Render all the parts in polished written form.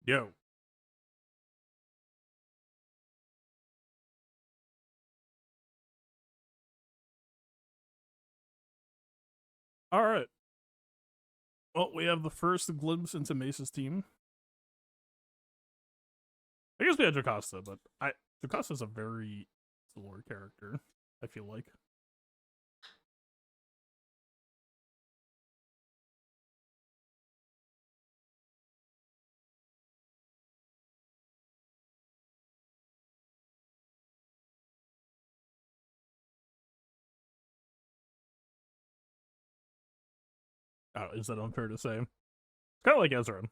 Yo. All right. Well, we have the first glimpse into Mace's team. I guess we had Jocasta, but Jocasta's a very slower character, I feel like. Is that unfair to say? It's kind of like Ezra.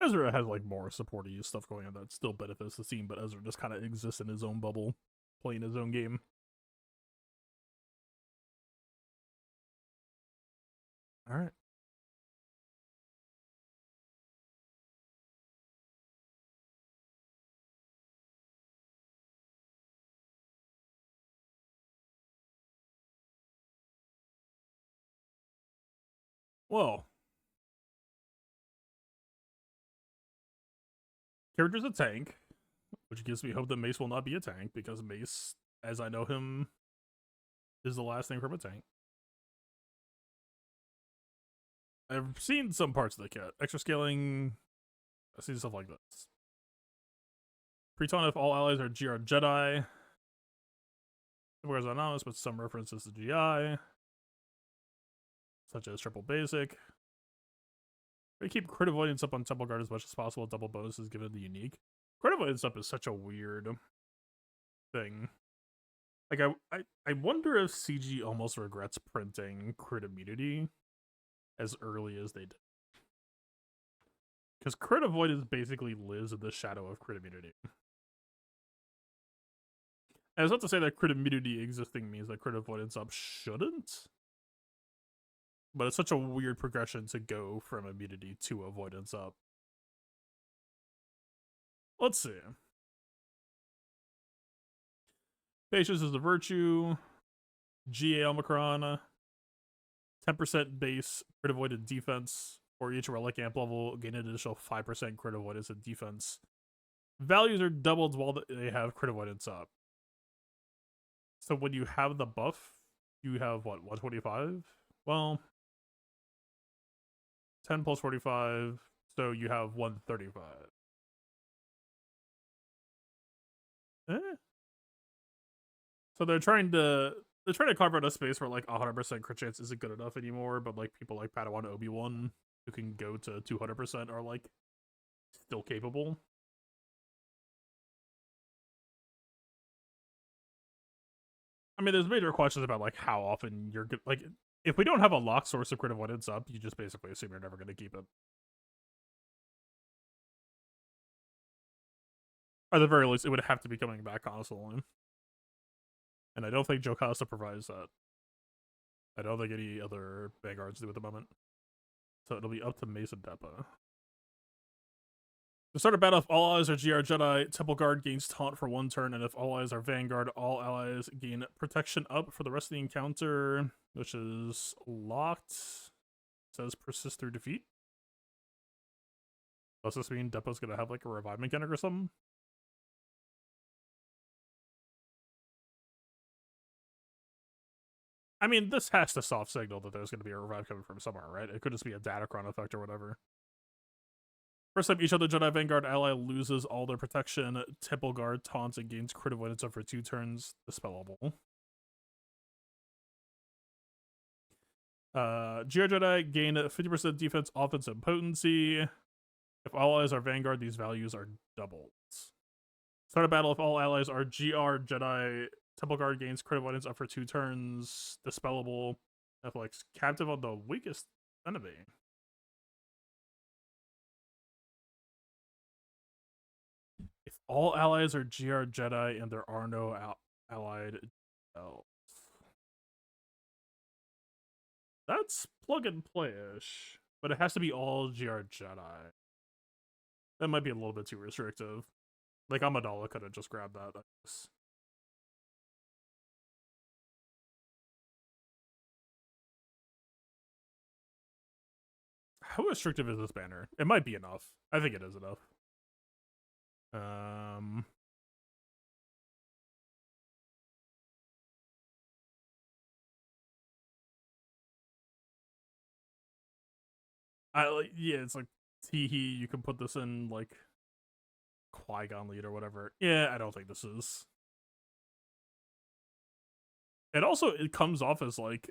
Ezra has like more supporty stuff going on that still benefits the team, but Ezra just kind of exists in his own bubble, playing his own game. All right. Well, character's a tank, which gives me hope that Mace will not be a tank because Mace, as I know him, is the last thing from a tank. I've seen some parts of the kit. Extra scaling, I've seen stuff like this. Pre-taunt if all allies are GR Jedi. Whereas anonymous with some references to GI, such as triple basic. We keep crit avoidance up on Temple Guard as much as possible. Double bonuses given the unique. Crit avoidance up is such a weird thing. Like I wonder if CG almost regrets printing crit immunity as early as they did. Because crit avoidance basically lives in the shadow of crit immunity. And it's not to say that crit immunity existing means that crit avoidance up shouldn't. But it's such a weird progression to go from immunity to avoidance up. Let's see. Patience is a virtue. GA Omicron. 10% base crit avoided defense. For each relic amp level, gain an additional 5% crit avoidance and defense. Values are doubled while they have crit avoidance up. So when you have the buff, you have what, 125? Well, 10 plus 45, so you have 135. So they're trying to carve out a space where like 100% crit chance isn't good enough anymore, but like people like Padawan Obi-Wan who can go to 200% are like still capable. I mean, there's major questions about like how often you're good. Like, if we don't have a locked source of crit avoidance up, you just basically assume you're never going to keep it. At the very least, it would have to be coming back constantly. And I don't think Jocasta provides that. I don't think any other Vanguards do at the moment. So it'll be up to Mace and Deppa. To start a battle, if all allies are GR Jedi, Temple Guard gains taunt for 1 turn, and if all allies are Vanguard, all allies gain protection up for the rest of the encounter, which is locked. It says persist through defeat. Does this mean Deppa's gonna have like a revive mechanic or something? I mean, this has to soft signal that there's going to be a revive coming from somewhere, right? It could just be a Datacron effect or whatever. First time each other Jedi Vanguard ally loses all their protection, Temple Guard taunts and gains crit avoidance up for 2 turns, dispellable. GR Jedi gain 50% defense, offense, and potency. If all allies are Vanguard, these values are doubled. Start a battle if all allies are GR Jedi. Temple Guard gains crit avoidance up for 2 turns, dispellable. Netflix captive on the weakest enemy. If all allies are GR Jedi and there are no allied elves. That's plug and play-ish, but it has to be all GR Jedi. That might be a little bit too restrictive. Like, Amidala could have just grabbed that, I guess. How restrictive is this banner? It might be enough. I think it is enough. Um, yeah, it's like teehee. You can put this in like Qui-Gon lead or whatever. Yeah, I don't think this is. It also it comes off as like,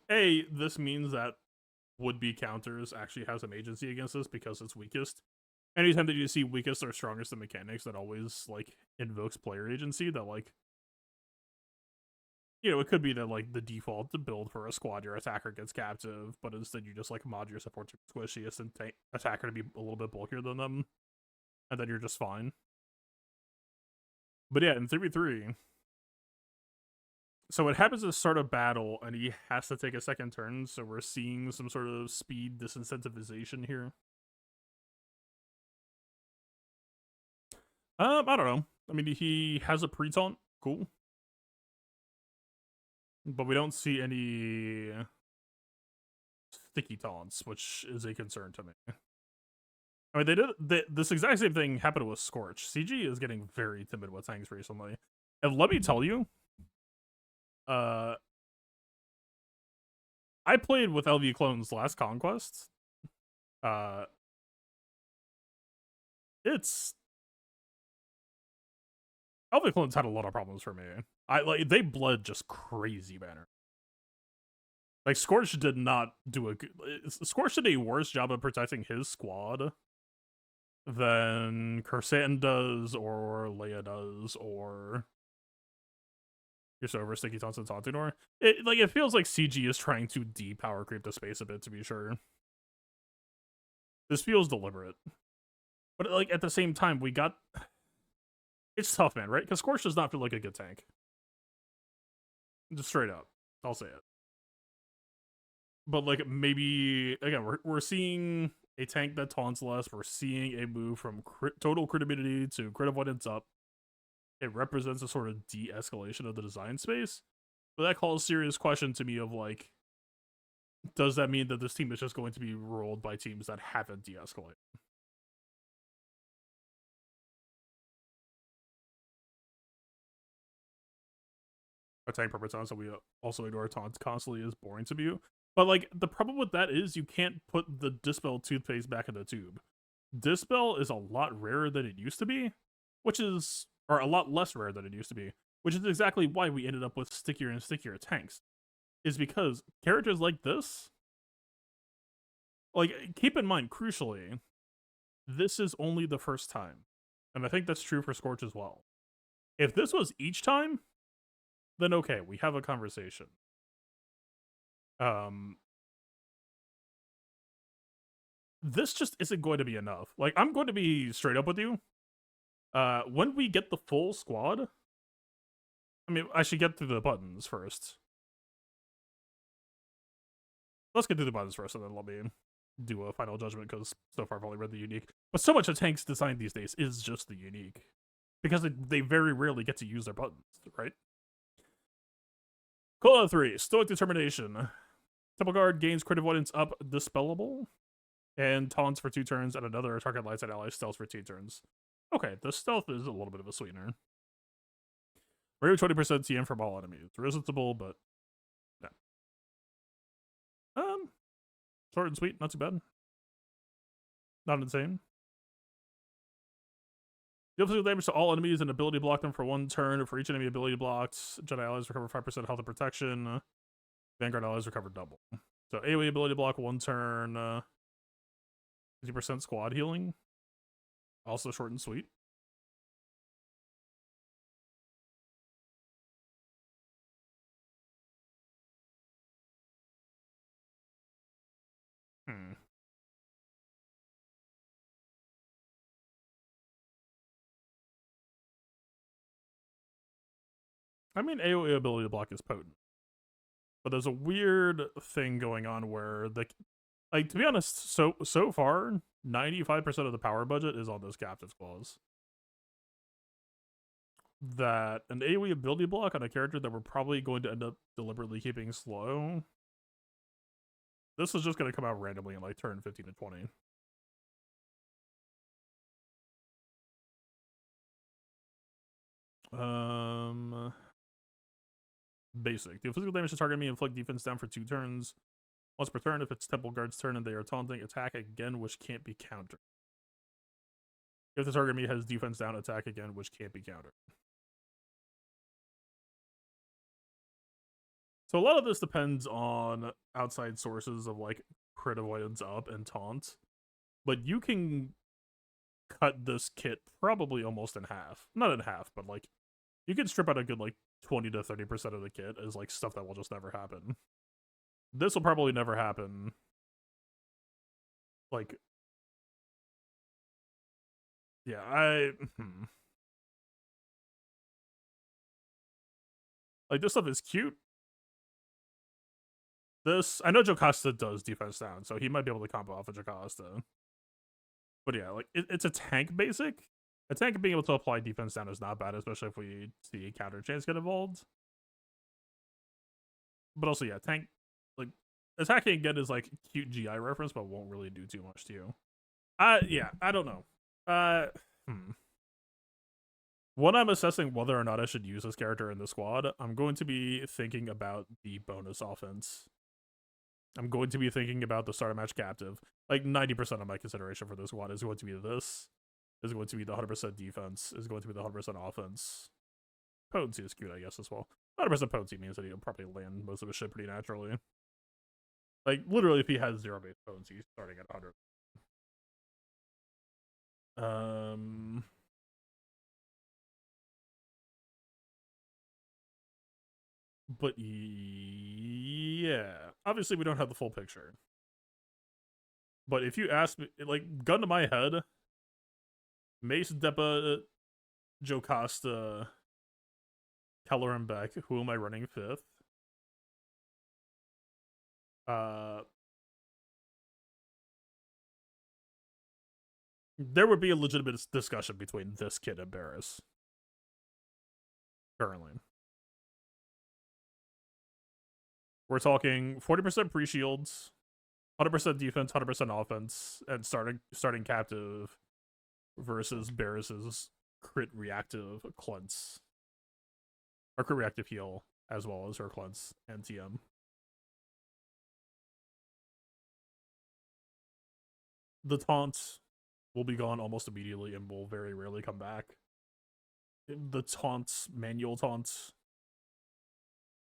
A, this means that would-be counters actually have some agency against this because it's weakest. Anytime that you see weakest or strongest in mechanics, that always like invokes player agency. That like, you know, it could be that like the default to build for a squad, your attacker gets captive, but instead you just like mod your support to squishiest and attacker to be a little bit bulkier than them, and then you're just fine. But yeah, in 3v3, so it happens to start a battle and he has to take a second turn, so we're seeing some sort of speed disincentivization here. I don't know. I mean, he has a pre-taunt, cool. But we don't see any sticky taunts, which is a concern to me. I mean, this exact same thing happened with Scorch. CG is getting very timid with tanks recently. And let me tell you, I played with LV Clones last Conquest. It's LV Clones had a lot of problems for me. They bled just crazy banner. Like Scorch did not do a good. Scorch did a worse job of protecting his squad than Kersan does, or Leia does, or just over sticky taunts and taunting. It feels like CG is trying to de-power creep the space a bit, to be sure. This feels deliberate, but like at the same time, we got. It's tough, man, right? Because Scorch does not feel like a good tank. Just straight up, I'll say it. But like maybe again, we're seeing a tank that taunts less. We're seeing a move from total crit immunity to crit avoidance up. It represents a sort of de-escalation of the design space. But that calls serious question to me of like, does that mean that this team is just going to be rolled by teams that haven't de-escalated? A tank purpose taunt, so we also ignore taunts constantly is boring to view. But like the problem with that is you can't put the Dispel toothpaste back in the tube. Dispel is a lot rarer than it used to be, which is, or a lot less rare than it used to be, which is exactly why we ended up with stickier and stickier tanks. Is because characters like this, like, keep in mind, crucially, this is only the first time. And I think that's true for Scorch as well. If this was each time, then okay, we have a conversation. This just isn't going to be enough. Like, I'm going to be straight up with you. When we get the full squad, I mean, I should get through the buttons first. Let's get through the buttons first, and then let me do a final judgment, because so far I've only read the unique. But so much of Tank's design these days is just the unique. Because they very rarely get to use their buttons, right? Cola 3, Stoic Determination. Temple Guard gains crit avoidance up, dispellable, and taunts for 2 turns, and another target lights and ally stealth for 2 turns. Okay, the stealth is a little bit of a sweetener. Rate 20% TM from all enemies. Resistible, but yeah. Short and sweet, not too bad. Not insane. Deal physical damage to all enemies and ability block them for 1 turn. For each enemy ability blocked, Jedi allies recover 5% health and protection. Vanguard allies recover double. So AoE ability block 1 turn. 50% squad healing. Also short and sweet. I mean, AoE ability block is potent. But there's a weird thing going on where like, to be honest, so far, 95% of the power budget is on those captive claws. That an AoE ability block on a character that we're probably going to end up deliberately keeping slow. This is just going to come out randomly in like turn 15 to 20. Basic. Deal physical damage to target enemy, inflict defense down for 2 turns. Once per turn, if it's Temple Guard's turn and they are taunting, attack again, which can't be countered. If the target enemy has defense down, attack again, which can't be countered. So a lot of this depends on outside sources of like crit avoidance up and taunt. But you can cut this kit probably almost in half. Not in half, but like you can strip out a good like 20 to 30% of the kit as like stuff that will just never happen. This will probably never happen. Like, yeah, like this stuff is cute. This, I know Jocasta does defense down, so he might be able to combo off of Jocasta. But yeah, like it's a tank basic. A tank being able to apply defense down is not bad, especially if we see counter chance get involved. But also, yeah, tank, like, attacking again is like cute GI reference, but won't really do too much to you. Yeah, I don't know. When I'm assessing whether or not I should use this character in the squad, I'm going to be thinking about the bonus offense. I'm going to be thinking about the starter match captive. Like 90% of my consideration for this squad is going to be this. Is going to be the 100% defense. Is going to be the 100% offense. Potency is cute, I guess, as well. 100% potency means that he'll probably land most of his shit pretty naturally. Like, literally, if he has 0 base potency, he's starting at 100. But yeah, obviously we don't have the full picture. But if you ask me, like, gun to my head, Mace, Depa, Jocasta, Keller, and Beck, who am I running 5th? There would be a legitimate discussion between this kid and Barris. Currently. We're talking 40% pre-shields, 100% defense, 100% offense, and starting captive versus Barris's crit reactive cleanse. Or crit reactive heal, as well as her cleanse and TM. The taunt will be gone almost immediately and will very rarely come back. The taunts, manual taunts,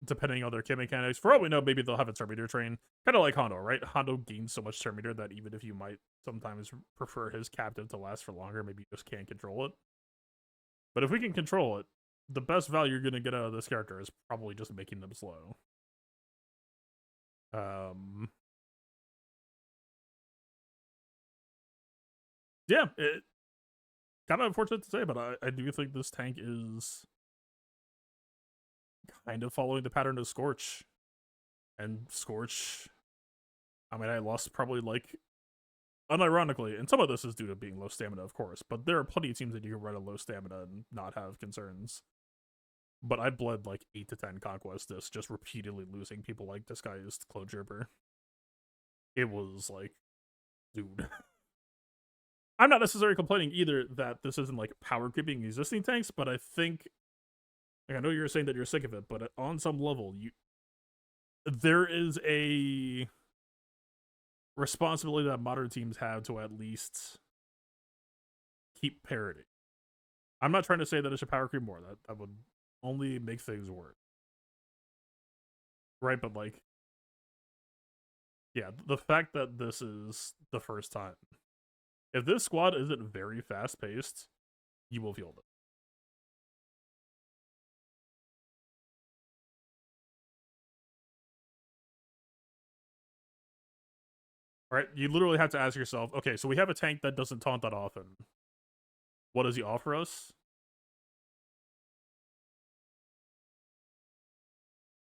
depending on their kit mechanics. For all we know, maybe they'll have a turn meter train. Kind of like Hondo, right? Hondo gains so much turn meter that even if you might sometimes prefer his captive to last for longer, maybe you just can't control it. But if we can control it, the best value you're going to get out of this character is probably just making them slow. Yeah, it kind of unfortunate to say, but I do think this tank is kind of following the pattern of Scorch. And Scorch, I mean, I lost probably like, unironically, and some of this is due to being low stamina, of course, but there are plenty of teams that you can run a low stamina and not have concerns. But I bled like 8 to 10 Conquest Discs just repeatedly losing people like Disguised Clone Trooper. It was like, dude. I'm not necessarily complaining either that this isn't like power creeping existing tanks, but I think, like, I know you're saying that you're sick of it, but on some level, there is a responsibility that modern teams have to at least keep parity. I'm not trying to say that it should power creep more. That would only make things worse. Right, but like, yeah, the fact that this is the first time. If this squad isn't very fast paced, you will feel it. Right? You literally have to ask yourself, okay, so we have a tank that doesn't taunt that often. What does he offer us?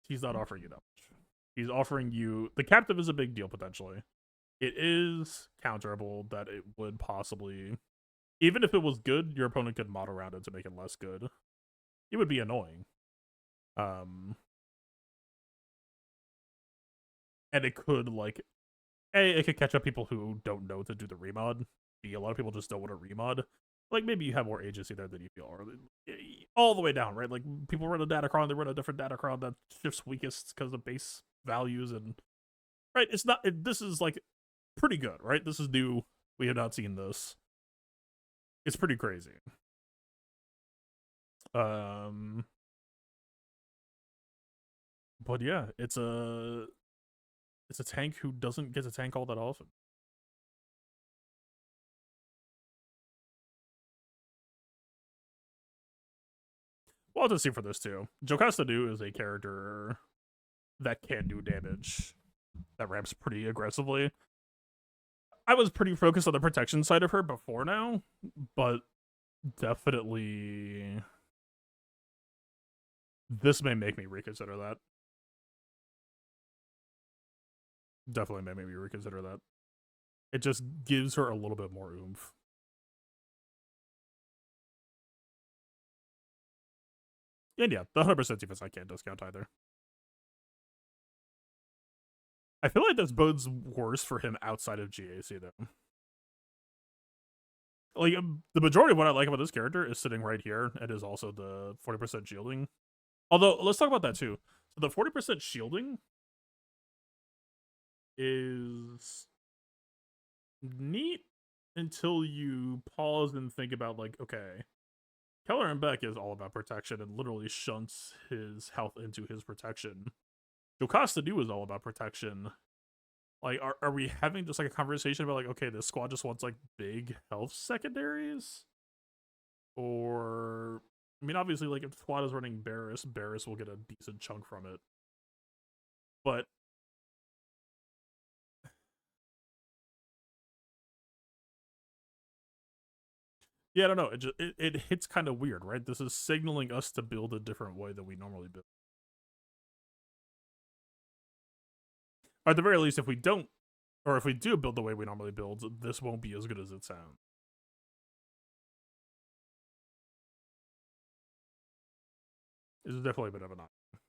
He's not offering you that much. He's offering you, the captive is a big deal potentially. It is counterable that it would possibly, even if it was good, your opponent could mod around it to make it less good. It would be annoying. And it could like, A, it could catch up people who don't know to do the remod. B, a lot of people just don't want to remod. like maybe you have more agency there than you feel, or all the way down, right? Like people run a datacron, they run a different datacron that shifts weakest because of base values, and right, it's not. This is like pretty good, right? This is new. We have not seen this. It's pretty crazy. Um, but yeah, it's a tank who doesn't get to tank all that often. Well, I'll just see for this too. Jocasta Du is a character that can do damage, that ramps pretty aggressively. I was pretty focused on the protection side of her before now, but definitely this may make me reconsider that. Definitely may make me reconsider that. It just gives her a little bit more oomph. And yeah, the 100% defense I can't discount either. I feel like this bodes worse for him outside of GAC though. Like the majority of what I like about this character is sitting right here, and is also the 40% shielding. Although let's talk about that too. So the 40% shielding is neat until you pause and think about like, okay, Keller and Beck is all about protection and literally shunts his health into his protection. Jocasta Du is all about protection. Like, are we having just like a conversation about like, okay, this squad just wants like big health secondaries? Or I mean, obviously, like if the squad is running Barris will get a decent chunk from it. But yeah, I don't know. It hits kind of weird, right? This is signaling us to build a different way than we normally build. Or at the very least, if we don't, or if we do build the way we normally build, this won't be as good as it sounds. It's definitely a bit of an option.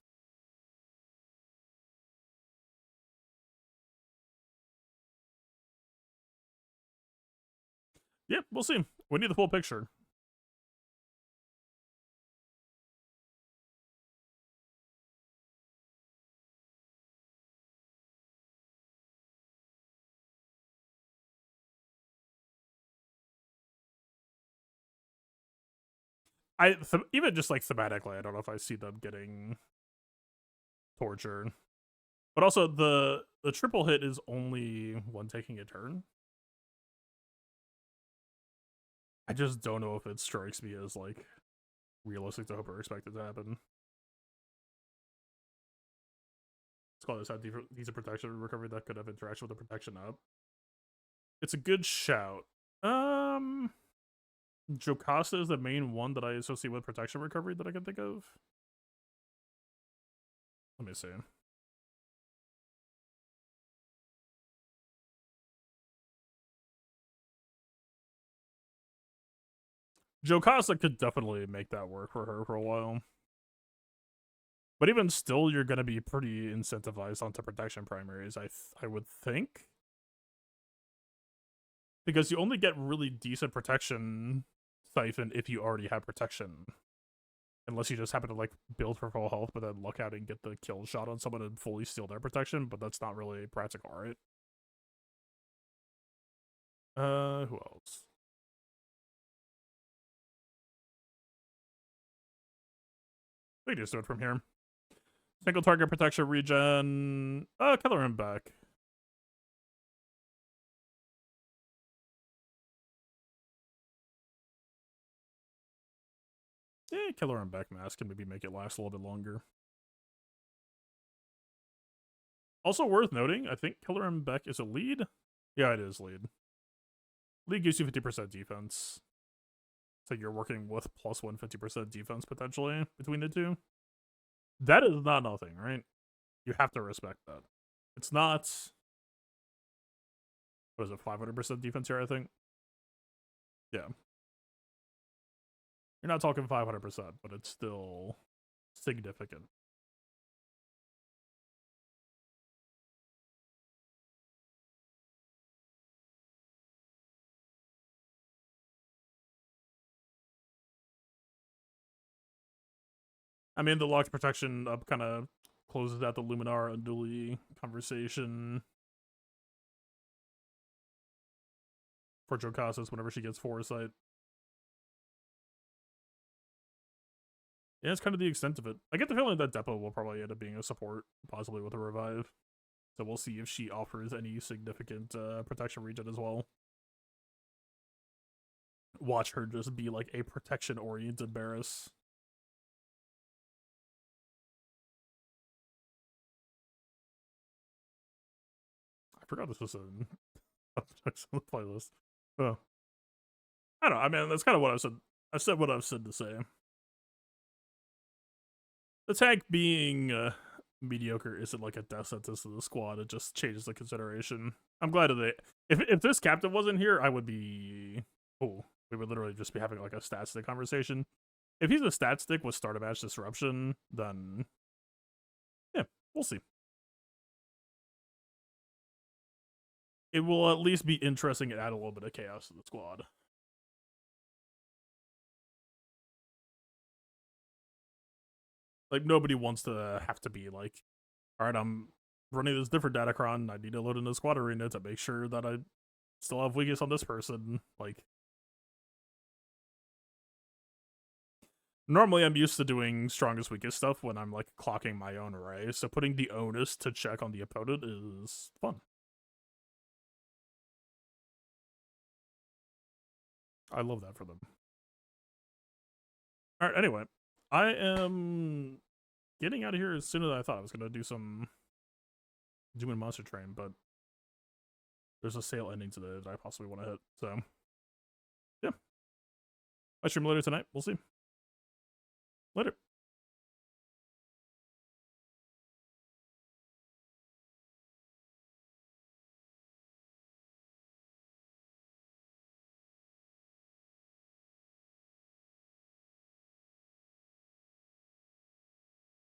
Yeah, we'll see. We need the full picture. Even just like thematically, I don't know if I see them getting tortured. But also the triple hit is only one taking a turn. I just don't know if it strikes me as like realistic to hope or expect it to happen. Let's call this out. These are protection recovery that could have interaction with the protection up. It's a good shout. Jocasta is the main one that I associate with protection recovery that I can think of. Let me see. Jocasta could definitely make that work for her for a while. But even still, you're going to be pretty incentivized onto protection primaries, I would think. Because you only get really decent protection siphon if you already have protection. Unless you just happen to like build for full health, but then luck out and get the kill shot on someone and fully steal their protection, but that's not really practical, right? Who else? We can just do it from here. Single target protection regen. Killer him back. Killer him back mask can maybe make it last a little bit longer. Also worth noting, I think Killer and Beck is a lead. Yeah, it is lead. Lead gives you 50% defense. So you're working with plus 150% defense potentially between the two. That is not nothing, right? You have to respect that. It's not. What is it, 500% defense here, I think? Yeah. You're not talking 500%, but it's still significant. I mean, the locked protection up kind of closes out the Luminar Unduli conversation for Jocasus whenever she gets Foresight. Yeah, it's kind of the extent of it. I get the feeling that Depot will probably end up being a support, possibly with a revive. So we'll see if she offers any significant protection regen as well. Watch her just be like a protection-oriented Barris. I forgot this was on the playlist. Oh. I don't know. I mean, that's kind of what I've said. I said what I've said to say. The tank being mediocre isn't like a death sentence to the squad. It just changes the consideration. I'm glad that if this captain wasn't here, I would be... Oh, we would literally just be having like a stat stick conversation. If he's a stat stick with start of match disruption, then yeah, we'll see. It will at least be interesting and add a little bit of chaos to the squad. Like, nobody wants to have to be like, all right, I'm running this different datacron. I need to load in the squad arena to make sure that I still have weakness on this person. Like, normally I'm used to doing strongest weakest stuff when I'm like clocking my own array. So putting the onus to check on the opponent is fun. I love that for them. All right, anyway, I am getting out of here as soon as I thought. I was going to do some doing Monster Train, but there's a sale ending today that I possibly want to hit. So, yeah. I stream later tonight. We'll see. Later.